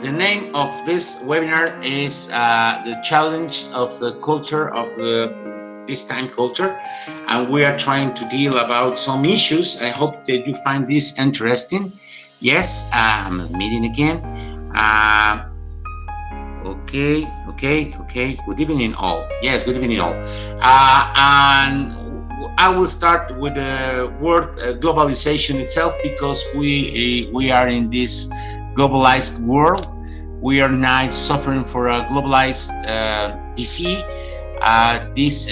The name of this webinar is the challenge of the culture of the this time culture, and we are trying to deal about some issues. I hope that you find this interesting. Yes, I'm admitting again. Okay. Good evening, all. Yes, good evening, all. And I will start with the word globalization itself, because we are in this globalized world. We are now suffering for a globalized disease. This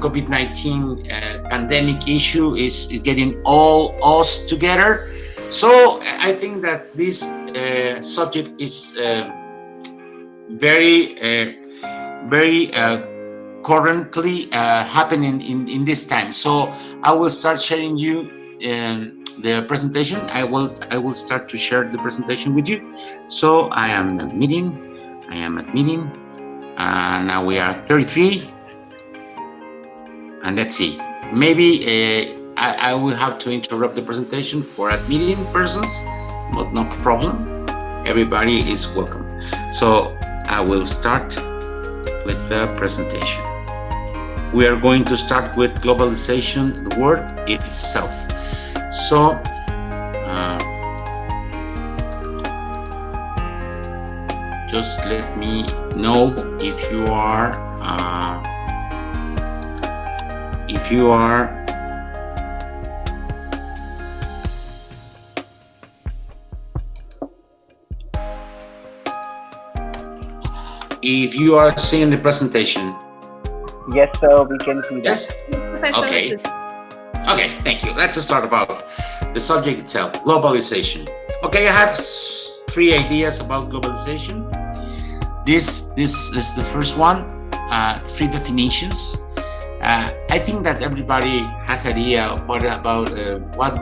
COVID-19 pandemic issue is getting all us together. So I think that this subject is very currently happening in this time. So I will start sharing you the presentation. I will start to share the presentation with you. So I am admitting, and now we are 33. And let's see, maybe I will have to interrupt the presentation for admitting persons, but no problem. Everybody is welcome. So I will start with the presentation. We are going to start with globalization, the word itself. So just let me know if you are if you are seeing the presentation. Yes, sir, we can see that. Yes? Okay. Okay, thank you. Let's start about the subject itself, globalization. Okay, I have three ideas about globalization. This is the first one, three definitions. I think that everybody has idea what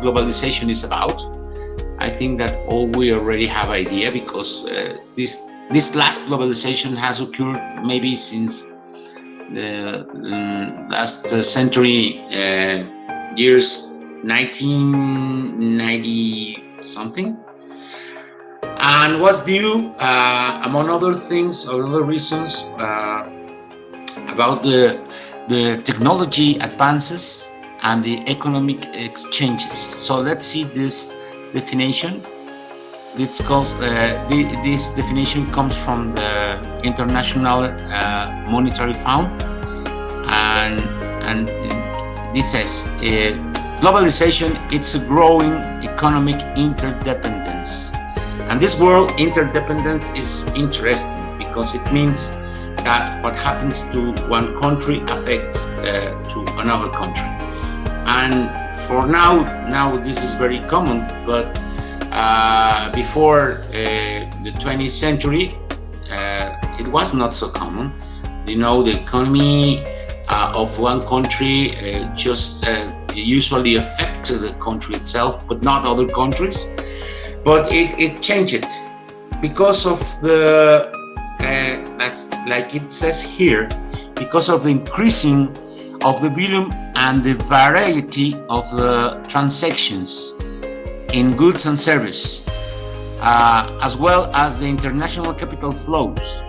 globalization is about. I think that all we already have idea, because this last globalization has occurred maybe since the last century, years 1990 something, and was due, among other things or other reasons, about the technology advances and the economic exchanges. So let's see this definition. This definition comes from the International Monetary Fund, and this says globalization, it's a growing economic interdependence. And this word interdependence is interesting, because it means that what happens to one country affects to another country. And for now this is very common, but before the 20th century, it was not so common. You know, the economy of one country just usually affected the country itself, but not other countries. But it changed because of the, like it says here, because of the increasing of the volume and the variety of the transactions in goods and service, as well as the international capital flows,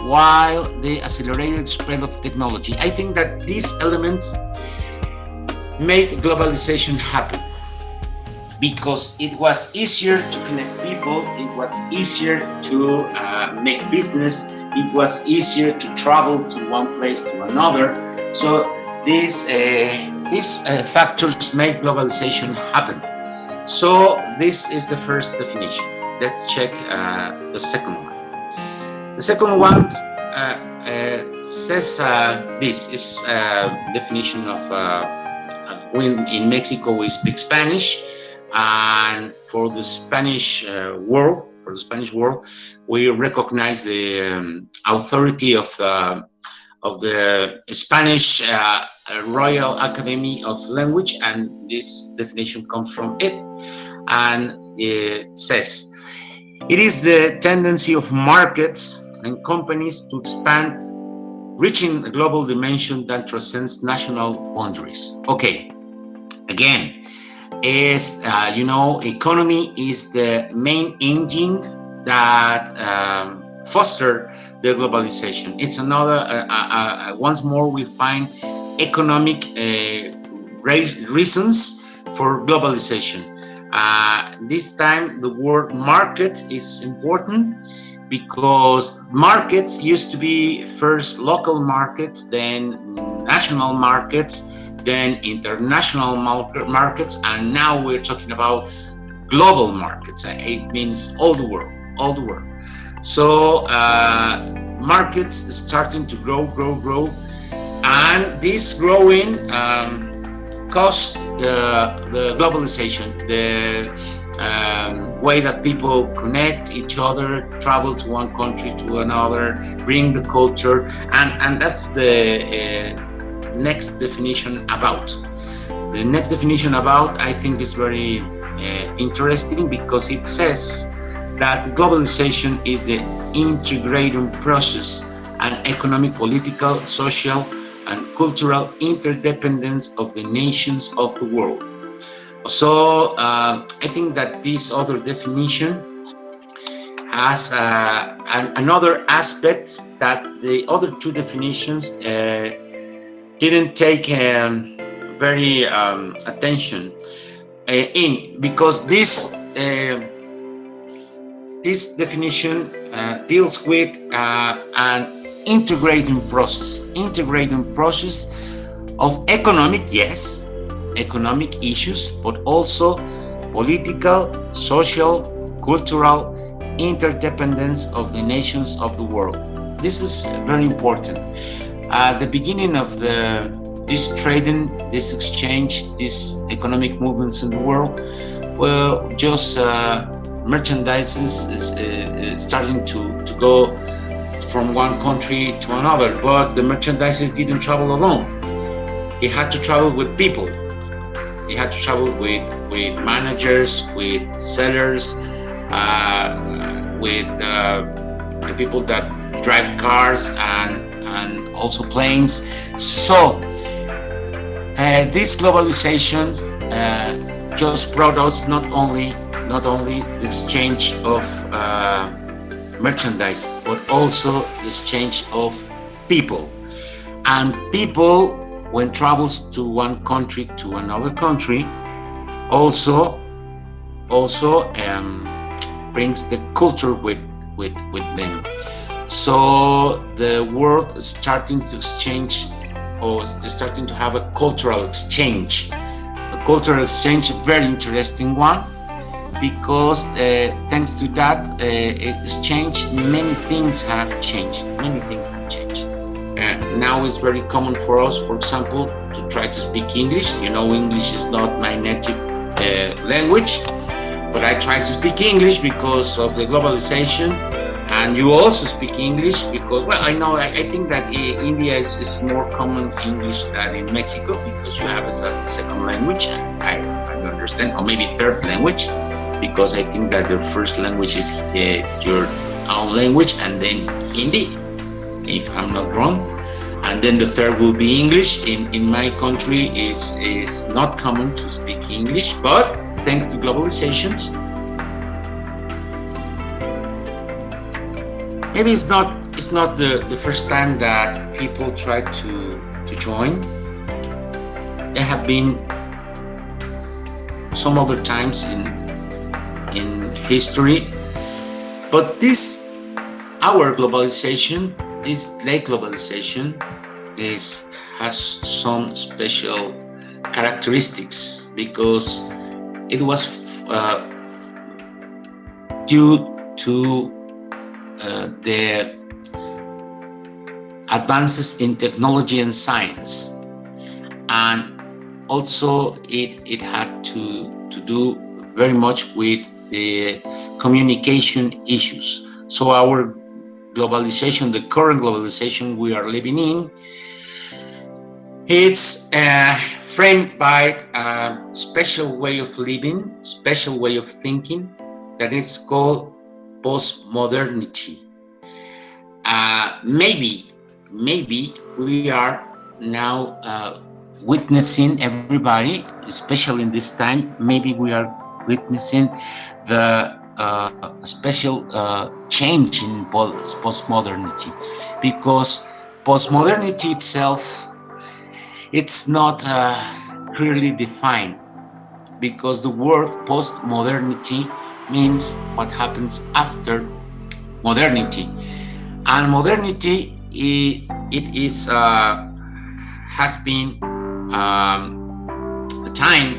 while the accelerated spread of technology. I think that these elements made globalization happen, because it was easier to connect people, it was easier to make business, it was easier to travel to one place to another. So these factors make globalization happen. So this is the first definition. Let's check the second one. The second one says this is a definition of when in Mexico we speak Spanish, and for the Spanish world, we recognize the authority of the Spanish Royal Academy of Language, and this definition comes from it, and it says it is the tendency of markets and companies to expand, reaching a global dimension that transcends national boundaries. Okay, again, is you know, economy is the main engine that foster the globalization. It's another, once more we find economic reasons for globalization. This time the word market is important, because markets used to be first local markets, then national markets, then international markets, and now we're talking about global markets. It means all the world, all the world. So markets starting to grow, and this growing caused the globalization, the way that people connect each other, travel to one country to another, bring the culture, and that's the next definition about. The next definition about, I think, is very interesting, because it says that globalization is the integrating process and economic, political, social, and cultural interdependence of the nations of the world. So I think that this other definition has another aspect that the other two definitions didn't take very attention in, because this definition deals with an integrating process of economic, yes, economic issues, but also political, social, cultural interdependence of the nations of the world. This is very important. At the beginning of this trading, this exchange, these economic movements in the world, well, just merchandise is starting to go from one country to another, but the merchandise didn't travel alone. It had to travel with people. It had to travel with managers, with sellers, with the people that drive cars and also planes. So this globalization just brought us not only the exchange of merchandise, but also the exchange of people. And people, when travels to one country to another country, also brings the culture with them. So the world is starting to exchange, or starting to have a cultural exchange. A cultural exchange, a very interesting one, because thanks to that exchange, many things have changed. Now it's very common for us, for example, to try to speak English. You know, English is not my native language, but I try to speak English because of the globalization. And you also speak English because, well, I think that India is more common English than in Mexico, because you have it as a second language, and I understand, or maybe third language, because I think that the first language is your own language, and then Hindi, if I'm not wrong, and then the third will be English. In my country is not common to speak English, but thanks to globalizations, maybe it's not the first time that people try to join. There have been some other times in history, but this, our globalization, this late globalization, has some special characteristics, because it was due to the advances in technology and science, and also it had to do very much with the communication issues. So our globalization, the current globalization we are living in, it's framed by a special way of living, special way of thinking, that is called post-modernity. Maybe we are now witnessing, everybody, especially in this time, maybe we are witnessing the a special change in postmodernity, because postmodernity itself, it's not clearly defined, because the word postmodernity means what happens after modernity, and modernity it is has been a time,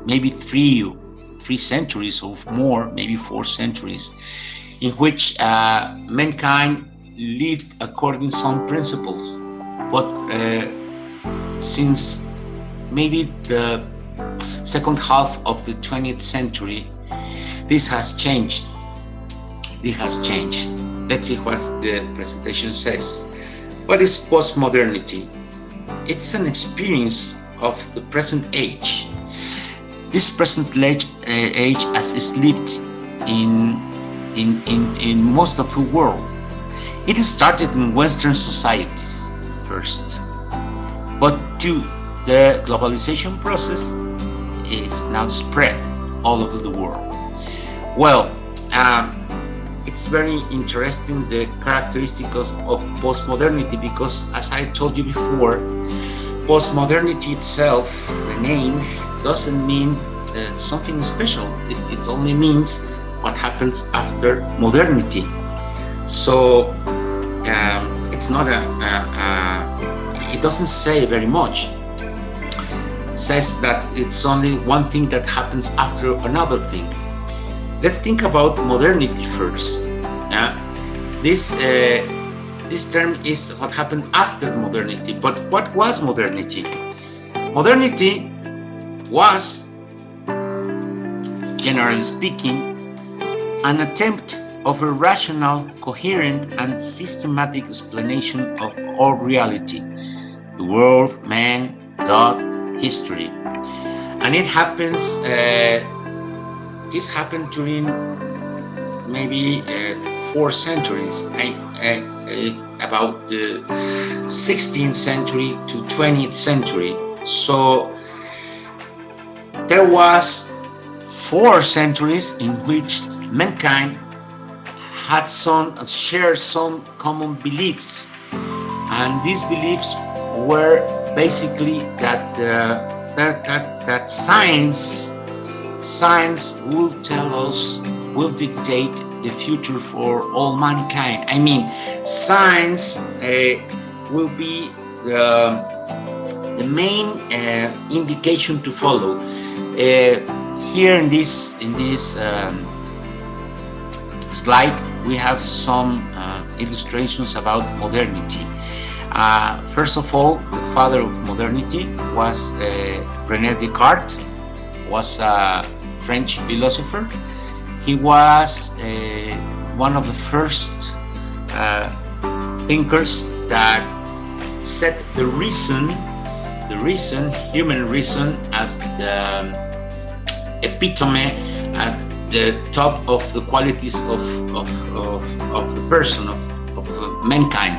maybe three centuries or more, maybe 4 centuries, in which mankind lived according to some principles, but since maybe the second half of the 20th century, this has changed. Let's see what the presentation says. What is postmodernity? It's an experience of the present age. This present age as is lived in most of the world. It started in Western societies first, but due the globalization process is now spread all over the world. Well, it's very interesting, the characteristics of postmodernity, because as I told you before, postmodernity itself, the name, doesn't mean something special. It only means what happens after modernity. So it's not it doesn't say very much. It says that it's only one thing that happens after another thing. Let's think about modernity first. This term is what happened after modernity. But what was modernity? Modernity was, generally speaking, an attempt of a rational, coherent, and systematic explanation of all reality, the world, man, God, history. And it happens, this happened during maybe 4 centuries, about the 16th century to 20th century. So there was 4 centuries in which mankind had shared some common beliefs, and these beliefs were basically that science will dictate the future for all mankind. I mean, science will be the main indication to follow. Here in this slide, we have some illustrations about modernity. First of all, the father of modernity was René Descartes, was a French philosopher. He was one of the first thinkers that set the human reason, as the epitome, as the top of the qualities of the person, of mankind.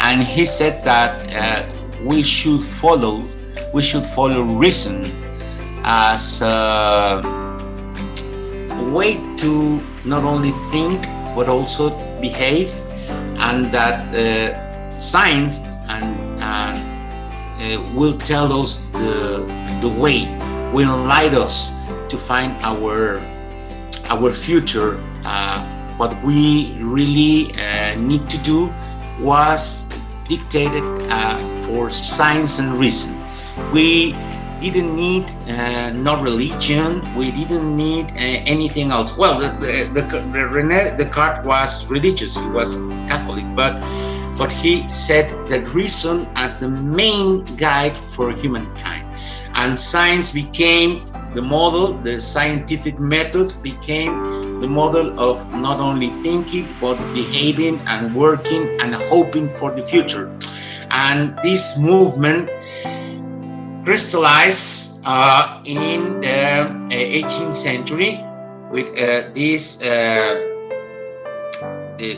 And he said that we should follow reason as a way to not only think but also behave, and that science will tell us the way, will guide us to find our future. What we really need to do was dictated for science and reason. We didn't need no religion. We didn't need anything else. Well, René Descartes was religious. He was Catholic, but he set the reason as the main guide for humankind, and science became the model. The scientific method became the model of not only thinking but behaving and working and hoping for the future. And this movement crystallized in the 18th century with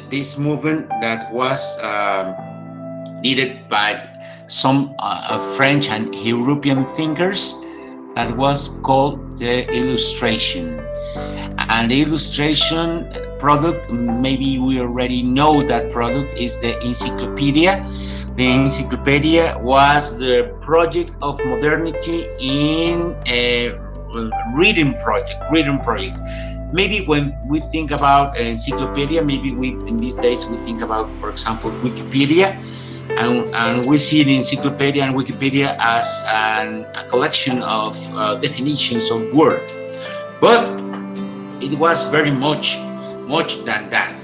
this movement that was led by some French and European thinkers that was called the illustration. And the illustration product, maybe we already know that product, is the encyclopedia. The encyclopedia was the project of modernity in a reading project. Maybe when we think about encyclopedia, maybe in these days we think about, for example, Wikipedia, and we see the encyclopedia and Wikipedia as a collection of definitions of words. But it was very much than that.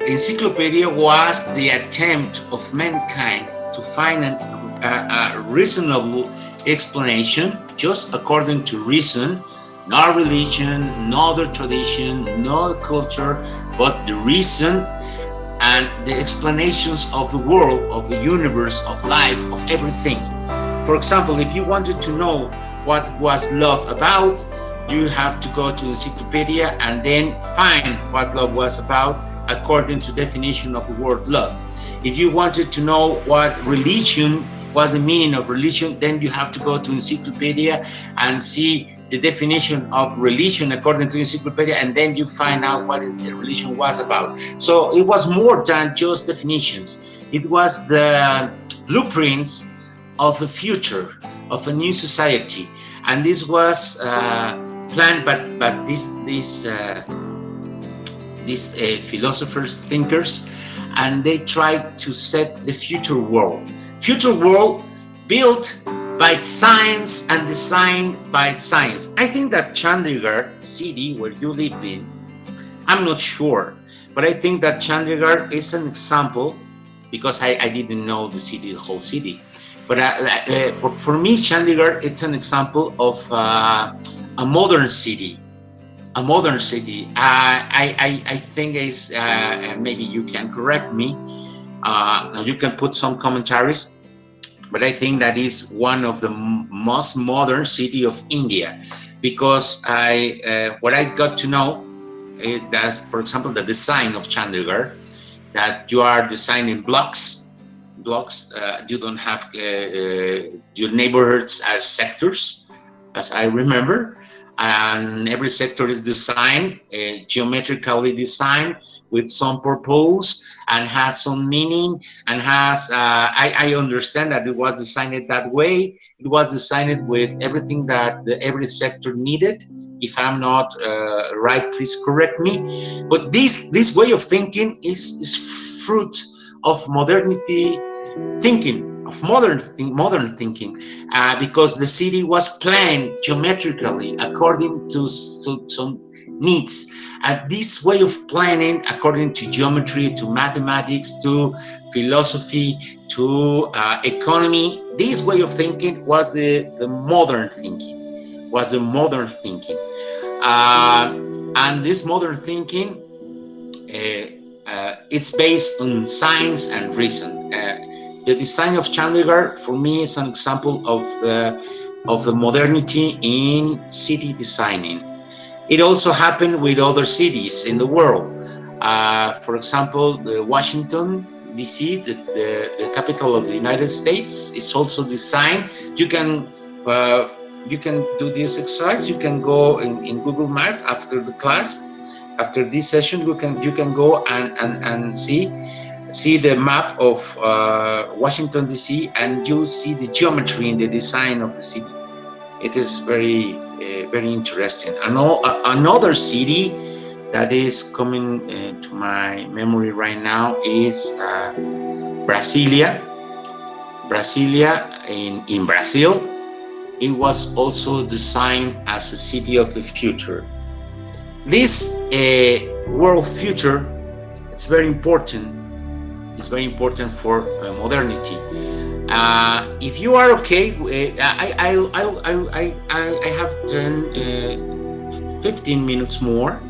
Encyclopedia was the attempt of mankind to find a reasonable explanation, just according to reason, not religion, no other tradition, no culture, but the reason and the explanations of the world, of the universe, of life, of everything. For example, if you wanted to know what was love about, you have to go to encyclopedia and then find what love was about according to definition of the word love. If you wanted to know what religion was, the meaning of religion, then you have to go to encyclopedia and see the definition of religion according to encyclopedia, and then you find out what the religion was about. So it was more than just definitions. It was the blueprints of a future, of a new society, and this was planned, but these philosophers, thinkers, and they tried to set the future world built by science and designed by science. I think that Chandigarh city, where you lived in, I'm not sure, but I think that Chandigarh is an example, because I didn't know the city, the whole city, but for me, Chandigarh, it's an example of a modern city. I think is, maybe you can correct me, you can put some commentaries, but I think that is one of the most modern city of India, because what I got to know is that, for example, the design of Chandigarh, that you are designing blocks. You don't have your neighborhoods as sectors, as I remember, and every sector is designed, geometrically designed, with some purpose and has some meaning, and has I understand that it was designed that way. It was designed with everything that every sector needed. If I'm not right, please correct me. But this way of thinking is fruit of modernity thinking, of modern thinking, because the city was planned geometrically according to some needs. And this way of planning, according to geometry, to mathematics, to philosophy, to economy, this way of thinking was the modern thinking. And this modern thinking, it's based on science and reason. The design of Chandigarh, for me, is an example of the modernity in city designing. It also happened with other cities in the world. For example, Washington, D.C., the capital of the United States, is also designed. You can do this exercise. You can go in Google Maps after the class, after this session. You can go and see the map of Washington, D.C., and you see the geometry in the design of the city. It is very interesting. Another city that is coming to my memory right now is Brasilia. Brasilia in Brazil. It was also designed as a city of the future. This world future, it's very important. It's very important for modernity. If you are okay, I have done 15 minutes more.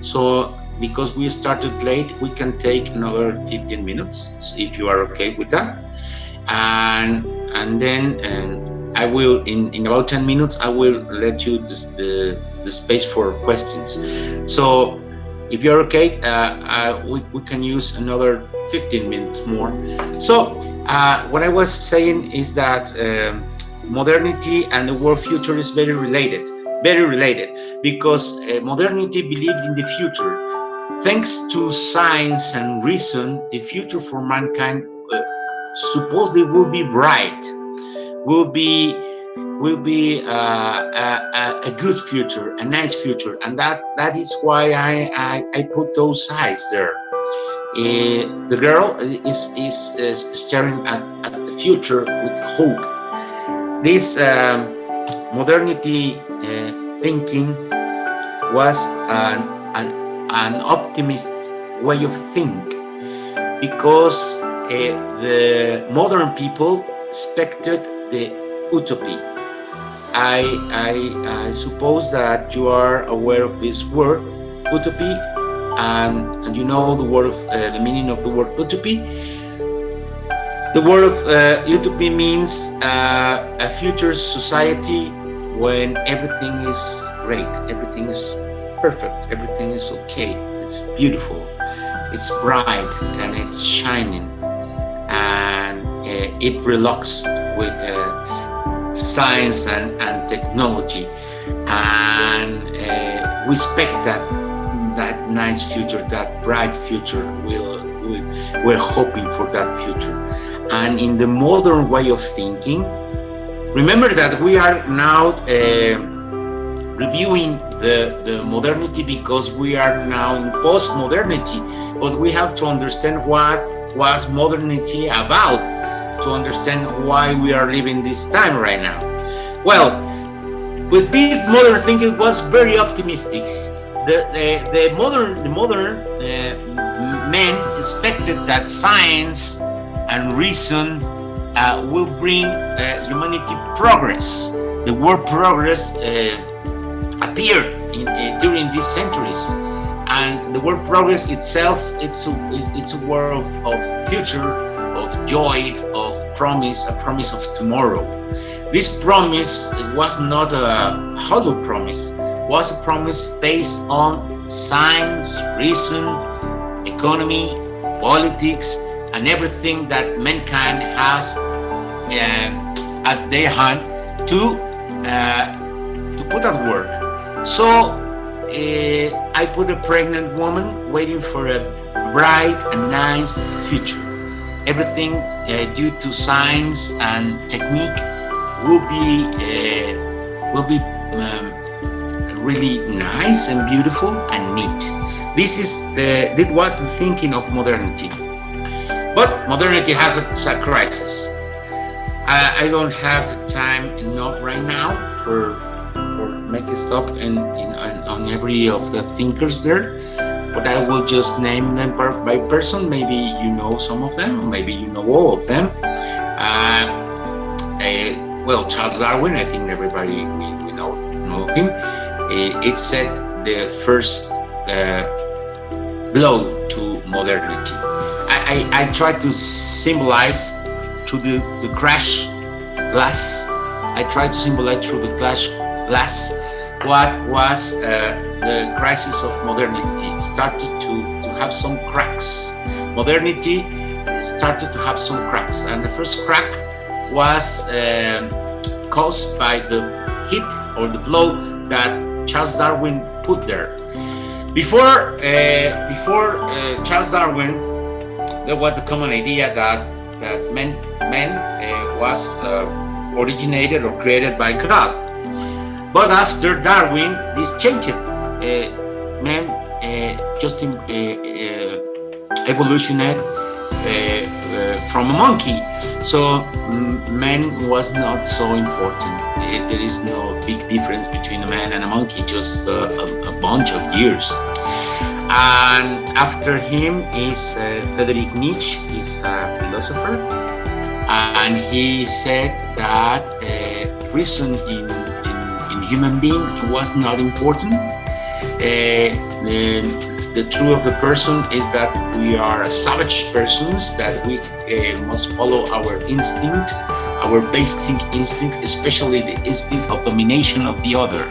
So because we started late, we can take another 15 minutes, if you are okay with that. And then I will, in about 10 minutes, I will let you the space for questions. So if you're okay, we can use another 15 minutes more. So what I was saying is that modernity and the word future is very related, because modernity believes in the future. Thanks to science and reason, the future for mankind supposedly will be bright, will be a good future, a nice future, and that is why I put those eyes there. The girl is staring at the future with hope. This modernity thinking was an optimist way of think, because the modern people expected the utopia. I suppose that you are aware of this word, utopia, and you know the word of the meaning of the word utopia. The word of utopia means a future society when everything is great, everything is perfect, everything is okay, it's beautiful, it's bright, and it's shining, and it relaxed with science and technology, and we expect that nice future, that bright future. We're hoping for that future. And in the modern way of thinking, remember that we are now reviewing the modernity because we are now in post-modernity, but we have to understand what was modernity about to understand why we are living this time right now. Well, with this modern thinking, it was very optimistic. The modern men expected that science and reason will bring humanity progress. The word progress appeared during these centuries, and the word progress itself, it's a word of future, of joy, of promise, a promise of tomorrow. This promise was not a hollow promise, was a promise based on science, reason, economy, politics, and everything that mankind has at their hand to put at work. So I put a pregnant woman waiting for a bright and nice future. Everything due to science and technique will be really nice and beautiful and neat. This was the thinking of modernity. But modernity has a crisis. I don't have time enough right now for make a stop on every of the thinkers there, but I will just name them by person. Maybe you know some of them, maybe you know all of them. Well, Charles Darwin, I think everybody we know him. It set the first blow to modernity. I try to symbolize through the crash glass. I try to symbolize through the crash glass what was the crisis of modernity. It started to have some cracks. Modernity started to have some cracks, and the first crack was caused by the hit or the blow that Charles Darwin put there. Before Charles Darwin, there was a common idea that man was originated or created by God. But after Darwin, this changed. Man just evolutioned from a monkey. So man was not so important. There is no big difference between a man and a monkey, just a bunch of years. And after him is Friedrich Nietzsche, is a philosopher, and he said that reason in human being was not important. The truth of the person is that we are savage persons, that we must follow our instinct, our basic instinct, especially the instinct of domination of the other.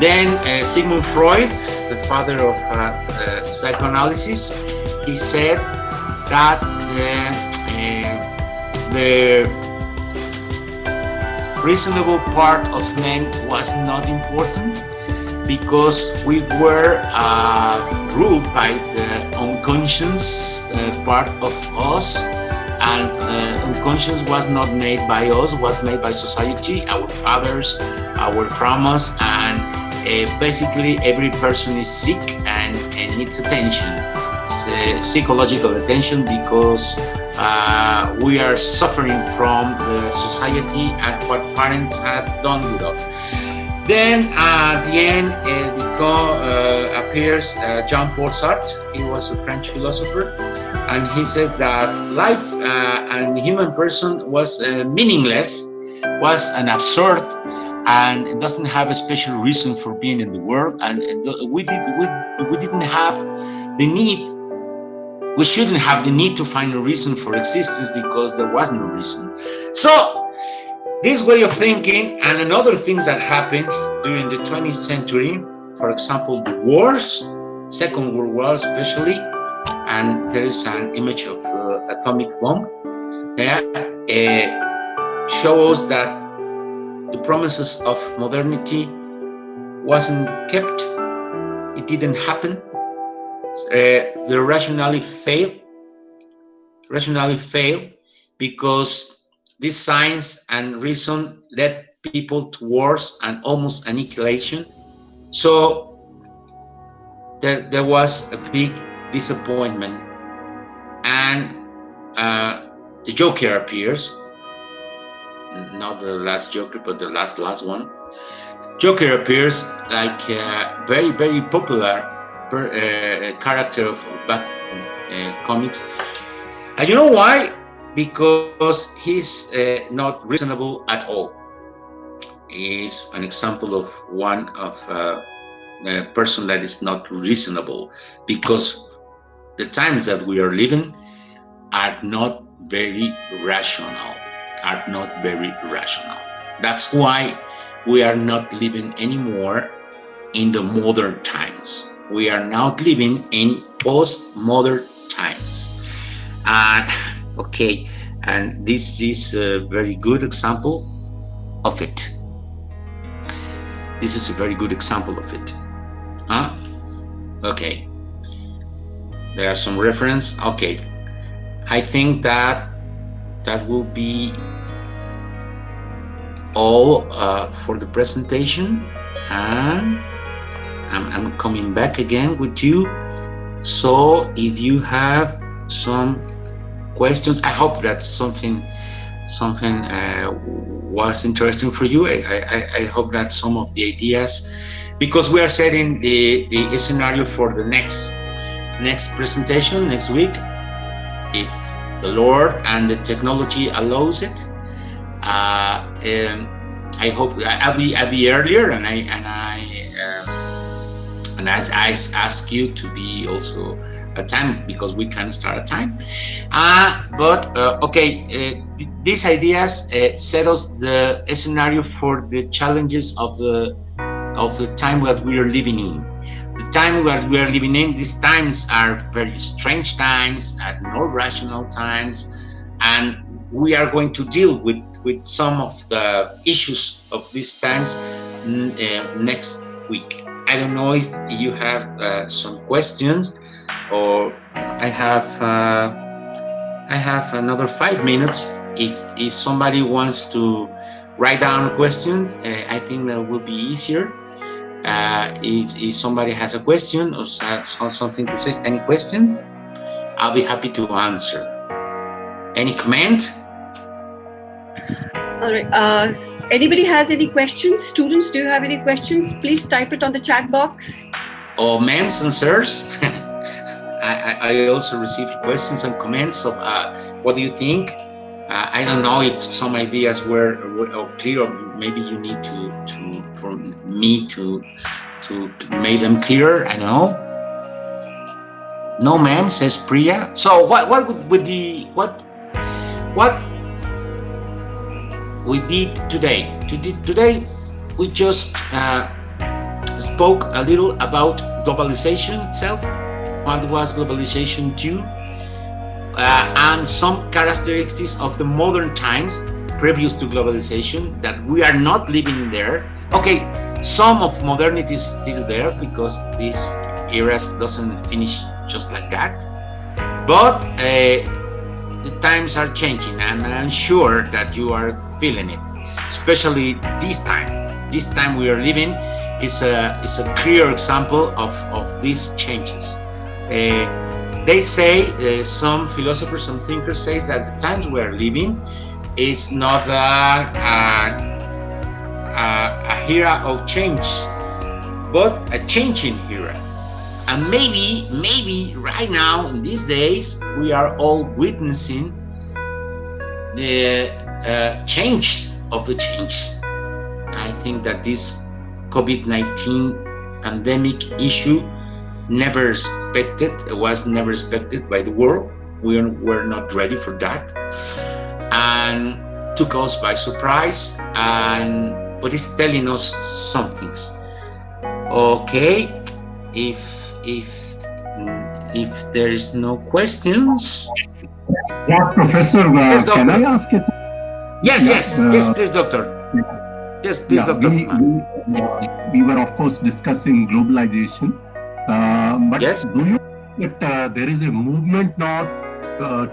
Then Sigmund Freud, the father of psychoanalysis, he said reasonable part of men was not important, because we were ruled by the unconscious part of us, and unconscious was not made by us, was made by society, our fathers, our traumas, and basically every person is sick and needs attention, psychological attention, because we are suffering from the society and what parents has done with us. Then at the end appears Jean-Paul Sartre. He was a French philosopher, and he says that life and human person was meaningless, was an absurd, and it doesn't have a special reason for being in the world, and we didn't have the need. We shouldn't have the need to find a reason for existence, because there was no reason. So this way of thinking, and another things that happened during the 20th century, for example, the wars, Second World War especially, and there is an image of the atomic bomb, shows that the promises of modernity wasn't kept. It didn't happen. The rationality failed because this science and reason led people towards an almost annihilation. So there was a big disappointment, and the Joker appears. Not the last Joker, but the last one. Joker appears like a very, very popular character of Batman comics. And you know why? Because he's not reasonable at all. He's an example of one of a person that is not reasonable, because the times that we are living are not very rational. That's why we are not living anymore in the modern times. We are now living in postmodern times. And okay, and this is a very good example of it. Okay, there are some reference. Okay, I think that will be all for the presentation, and I'm coming back again with you. So if you have some questions, I hope that something was interesting for you. I hope that some of the ideas, because we are setting the scenario for the next presentation next week, if the Lord and the technology allows it. I hope I'll be earlier, and I ask you to be also at time, because we can start at time. Okay, these ideas set us the scenario for the challenges of the time that we are living in. The time that we are living in, these times are very strange times, and not rational times, and we are going to deal with some of the issues of these times next week. I don't know if you have some questions, or I have another 5 minutes. If somebody wants to write down questions, I think that will be easier. If somebody has a question or something to say, any question, I'll be happy to answer. Any comment? All right. Anybody has any questions? Students, do you have any questions? Please type it on the chat box. Oh, ma'am and sirs, I also received questions and comments of what do you think? I don't know if some ideas were clear, or maybe you need for me to make them clearer. I don't know. No, ma'am, says Priya. So what would what we did today? Today we just spoke a little about globalization itself. What was globalization due? And some characteristics of the modern times previous to globalization, that we are not living there. Okay, some of modernity is still there because this era doesn't finish just like that. But the times are changing, and I'm sure that you are feeling it, especially this time. This time we are living is a clear example of these changes. They say, some philosophers, some thinkers say that the times we are living is not a era of change, but a changing era. And maybe right now in these days we are all witnessing the change of the change. I think that this COVID-19 pandemic issue was never expected by the world. We were not ready for that, and took us by surprise, but it's telling us some things. Okay, if there is no questions. Yeah, Professor, yes, can I ask it? Yes, please, Doctor. Yes, please, Doctor. We were, of course, discussing globalization. But yes, do you think that there is a movement now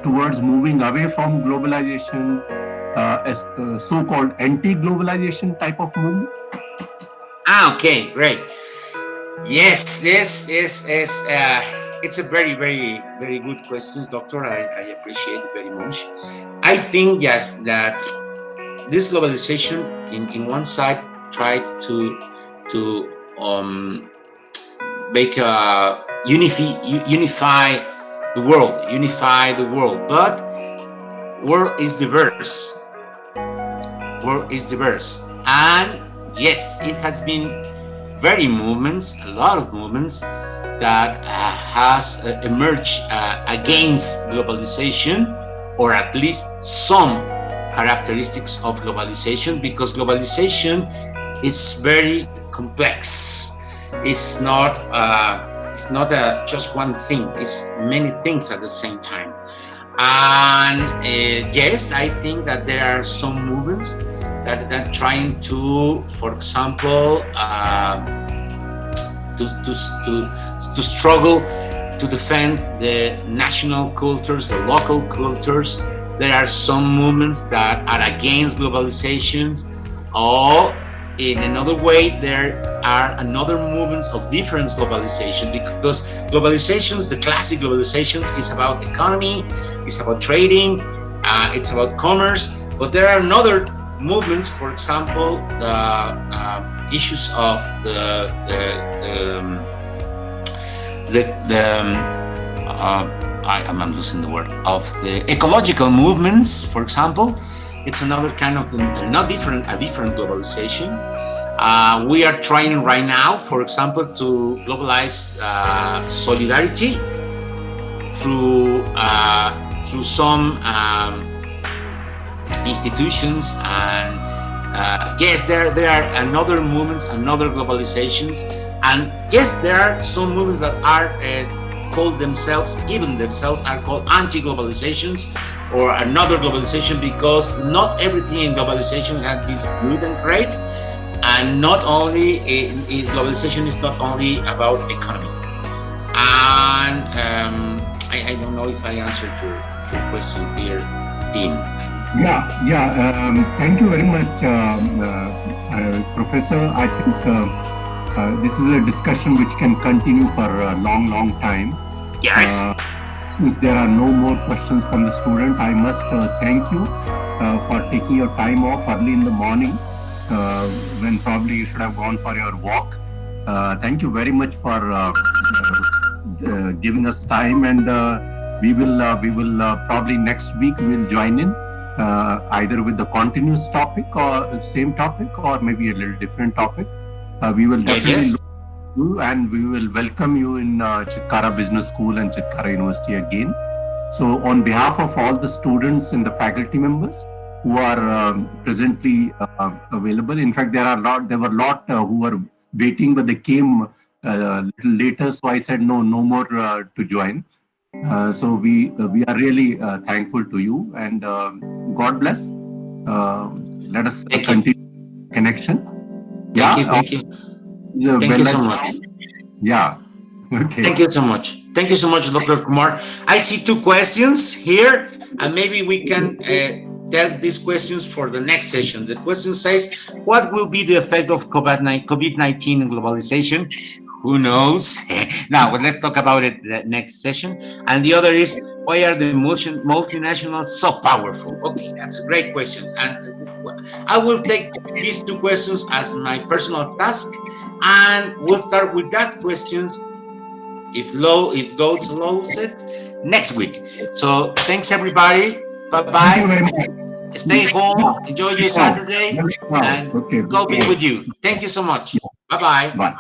towards moving away from globalization, as so-called anti-globalization type of movement? Okay, great. Yes. It's a very, very, very good question, Doctor. I appreciate it very much. I think, yes, that this globalization, in one side, tried to make unify the world, but world is diverse, and yes, it has been a lot of movements that has emerged against globalization, or at least some characteristics of globalization, because globalization is very complex. It's not just one thing. It's many things at the same time. And yes, I think that there are some movements that are trying to, for example, to struggle to defend the national cultures, the local cultures. There are some movements that are against globalization, or in another way, there are another movements of different globalization, because globalizations, the classic globalizations, is about economy, it's about trading, it's about commerce. But there are another movements, for example, the issues of I'm losing the word, of the ecological movements, for example. It's another kind of a different globalization. We are trying right now, for example, to globalize solidarity through some institutions, and yes, there are another movements, another globalizations, and yes, there are some movements that are called themselves are called anti-globalizations, or another globalization, because not everything in globalization has been good and great, and not only globalization is not only about economy. And I don't know if I answered your question, dear Dean. Yeah. Thank you very much, Professor. I think this is a discussion which can continue for a long time. Yes. Since there are no more questions from the student, I must thank you for taking your time off early in the morning, when probably you should have gone for your walk. Thank you very much for giving us time, and we will probably next week we'll join in, either with the continuous topic or same topic, or maybe a little different topic. We will definitely look at you, and we will welcome you in Chitkara Business School and Chitkara University again. So on behalf of all the students and the faculty members who are presently available, in fact there were a lot who were waiting, but they came a little later, so I said no more to join. So we are really thankful to you, and God bless. Let us Thank you. continue connection. Thank you. Thank you so much. Yeah. Okay. Thank you so much. Thank you so much, Dr. Kumar. I see 2 questions here, and maybe we can tell these questions for the next session. The question says, what will be the effect of COVID-19 and globalization? Who knows? Now, let's talk about it the next session. And the other is, why are the multinationals so powerful? Okay, that's a great question. And I will take these 2 questions as my personal task, and we'll start with that questions, if God allows it, next week. So thanks everybody. Bye Thank you very bye. much. Stay home. Enjoy your Saturday, and Okay. God be with you. Thank you so much. Bye bye. Bye.